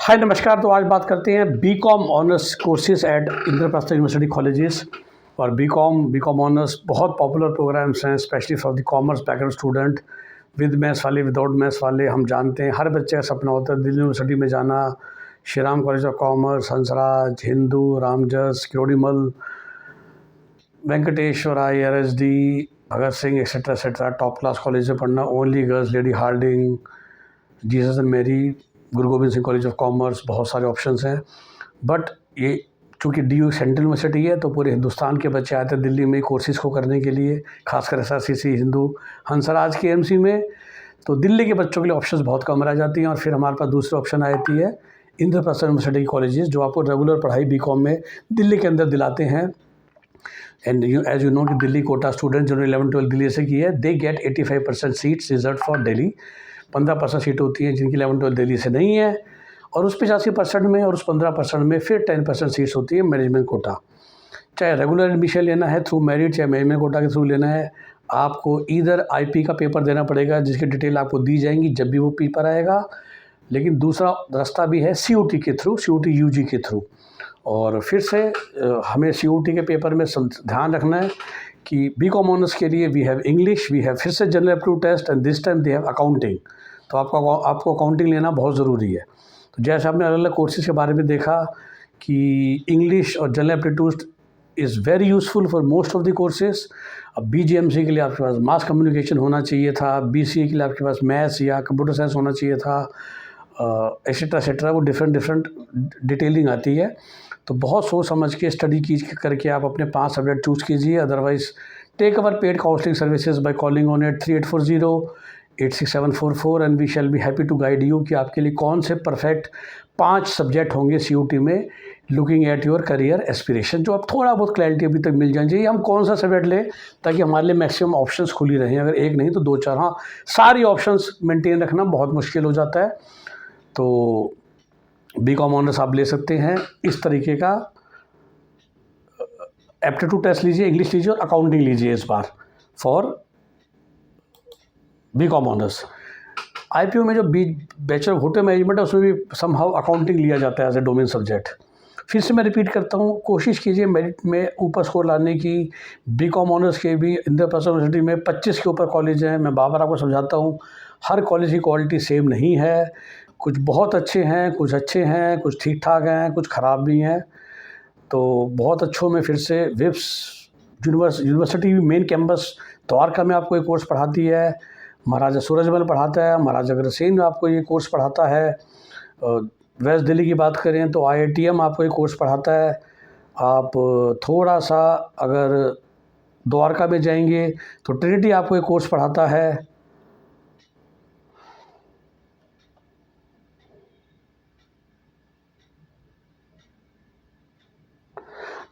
हाय नमस्कार। तो आज बात करते हैं BCom honours courses at Indraprastha university colleges. और बीकॉम ऑनर्स बहुत पॉपुलर प्रोग्राम्स हैं, specially for the commerce background student. With maths वाले, विदाउट मैथ्स वाले, हम जानते हैं हर बच्चे का सपना होता है दिल्ली यूनिवर्सिटी में जाना। Shri Ram College of Commerce, Hansraj, Hindu, Ramjas, Kirorimal, Venkateswara, RSD, Bhagat Singh etcetera top class college में पढ़ना, only girls, Lady Hardinge, Jesus and Mary, Guru Gobind Singh College of Commerce, बहुत सारे ऑप्शंस हैं। बट ये चूँकि DU सेंट्रल यूनिवर्सिटी है तो पूरे हिंदुस्तान के बच्चे आते हैं दिल्ली में कोर्सेज़ को करने के लिए, खासकर SRCC, हिंदू, हंसराज के AMC में। तो दिल्ली के बच्चों के लिए ऑप्शंस बहुत कम रह जाती हैं। और फिर हमारे पास दूसरी ऑप्शन आती है इंद्रप्रस्थ यूनिवर्सिटी की कॉलेजेस, जो आपको रेगुलर पढ़ाई बीकॉम में दिल्ली के अंदर दिलाते हैं। एंड एज यू नो कि दिल्ली कोटा स्टूडेंट जिन्होंने 11-12 दिल्ली से की है, they get 85% seats reserve for Delhi. 15% seat होती हैं जिनकी 11-12 दिल्ली से नहीं है, और उस 85% में और उस 15% में फिर 10% सीट्स होती है मैनेजमेंट कोटा। चाहे रेगुलर एडमिशन लेना है थ्रू मेरिट, चाहे मैनेजमेंट कोटा के थ्रू लेना है, आपको ईदर IP का पेपर देना पड़ेगा, जिसकी डिटेल आपको दी जाएंगी जब भी वो पेपर आएगा। लेकिन दूसरा रास्ता भी है COT के थ्रू, COT UG के थ्रू। और फिर से हमें COT के पेपर में ध्यान रखना है कि बीकॉम ऑनर्स के लिए we have English, we have फिर से general aptitude test, and this time they have accounting. तो आपको अकाउंटिंग लेना बहुत ज़रूरी है। तो जैसे आपने अलग अलग कोर्सेज के बारे में देखा कि इंग्लिश और general aptitude is very useful for most of the courses. अब BGMC के लिए आपके पास मास कम्युनिकेशन होना चाहिए था, BCA के लिए आपके पास मैथ्स या कंप्यूटर साइंस होना चाहिए था, एक्सेट्रा। वो डिफरेंट डिटेलिंग आती है। तो बहुत सोच समझ के स्टडी करके आप अपने 5 सब्जेक्ट चूज़ कीजिए। Otherwise take our paid counselling services by calling on 3840-86744 and we shall be happy to guide you कि आपके लिए कौन से परफेक्ट 5 सब्जेक्ट होंगे COT में, looking at your career aspiration, जो अब थोड़ा बहुत क्लैरिटी अभी तक मिल जानी चाहिए। हम कौन सा सब्जेक्ट लें ताकि हमारे लिए मैक्सिमम ऑप्शंस खुली रहें, अगर एक नहीं तो 2-4। हाँ, सारी ऑप्शंस मेंटेन रखना बहुत मुश्किल हो जाता है। तो बीकॉम ऑनर्स आप ले सकते हैं। इस तरीके का एप्टीट्यूड टेस्ट लीजिए, इंग्लिश लीजिए और अकाउंटिंग लीजिए इस बार फॉर बीकॉम ऑनर्स। IPO में जो बैचलर ऑफ होटल मैनेजमेंट है उसमें भी समहाउ अकाउंटिंग लिया जाता है एज ए डोमेन सब्जेक्ट। फिर से मैं रिपीट करता हूँ, कोशिश कीजिए मेरिट में ऊपर स्कोर लाने की। बीकॉम ऑनर्स के भी इंद्रप्रस्थ यूनिवर्सिटी में 25 के ऊपर कॉलेज हैं। मैं बार बार आपको समझाता हूँ, हर कॉलेज की क्वालिटी सेम नहीं है। कुछ बहुत अच्छे हैं, कुछ ठीक ठाक हैं, कुछ ख़राब भी हैं। तो बहुत अच्छों में फिर से विप्स यूनिवर्सिटी मेन कैंपस द्वारका में आपको ये कोर्स पढ़ाती है, महाराजा सूरजमल पढ़ाता है, महाराजा अग्रसेन आपको ये कोर्स पढ़ाता है। वेस्ट दिल्ली की बात करें तो IITM आपको ये कोर्स पढ़ाता है। आप थोड़ा सा अगर द्वारका में जाएंगे तो ट्रिनिटी आपको ये कोर्स पढ़ाता है।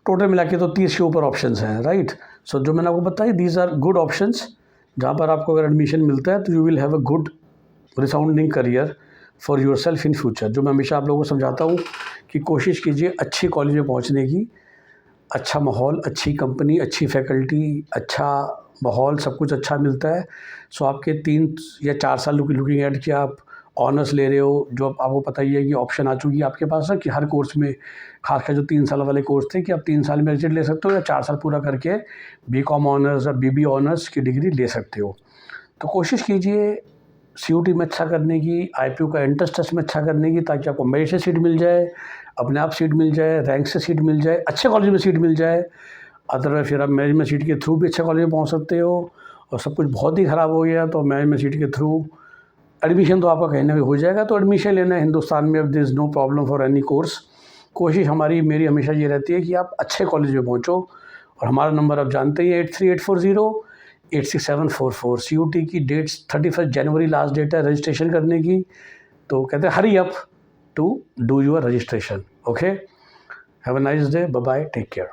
टोटल मिला के तो 30 के ऊपर ऑप्शंस हैं, राइट। सो जो मैंने आपको बताई, दीज आर गुड ऑप्शंस, जहाँ पर आपको अगर एडमिशन मिलता है तो you will have a good resounding career for your self in future. जो मैं हमेशा आप लोगों को समझाता हूँ कि कोशिश कीजिए अच्छी कॉलेज में पहुँचने की। अच्छा माहौल, अच्छी कंपनी, अच्छी फैकल्टी, अच्छा माहौल, सब कुछ अच्छा मिलता है। सो आपके 3 या 4 साल लुकिंग एट कि आप ऑनर्स ले रहे हो, जो आपको पता ही है कि ऑप्शन आ चुकी है आपके पास है कि हर कोर्स में, खासकर जो 3 साल वाले कोर्स थे, कि आप 3 साल में रिजल्ट ले सकते हो या 4 साल पूरा करके बीकॉम ऑनर्स या BBA ऑनर्स की डिग्री ले सकते हो। तो कोशिश कीजिए COT में अच्छा करने की, IPO का एंट्रेंस टेस्ट में अच्छा करने की, ताकि आपको मेरिट से सीट मिल जाए, अपने आप सीट मिल जाए, रैंक से सीट मिल जाए, अच्छे कॉलेज में सीट मिल जाए। अदरवाइज फिर आप मैनेजमेंट सीट के थ्रू भी अच्छे कॉलेज में पहुँच सकते हो। और सब कुछ बहुत ही ख़राब हो गया तो मैनेजमेंट सीट के थ्रू एडमिशन तो आपका कहीं ना कहीं हो जाएगा। तो एडमिशन लेना है हिंदुस्तान में, अब this no problem for any course. कोशिश मेरी हमेशा ये रहती है कि आप अच्छे कॉलेज में पहुँचो। और हमारा नंबर आप जानते ही, 8384086744। COT की डेट्स 31 जनवरी लास्ट डेट है रजिस्ट्रेशन करने की। तो कहते हैं hurry up to do your registration. Okay, have a nice day, bye bye, take care.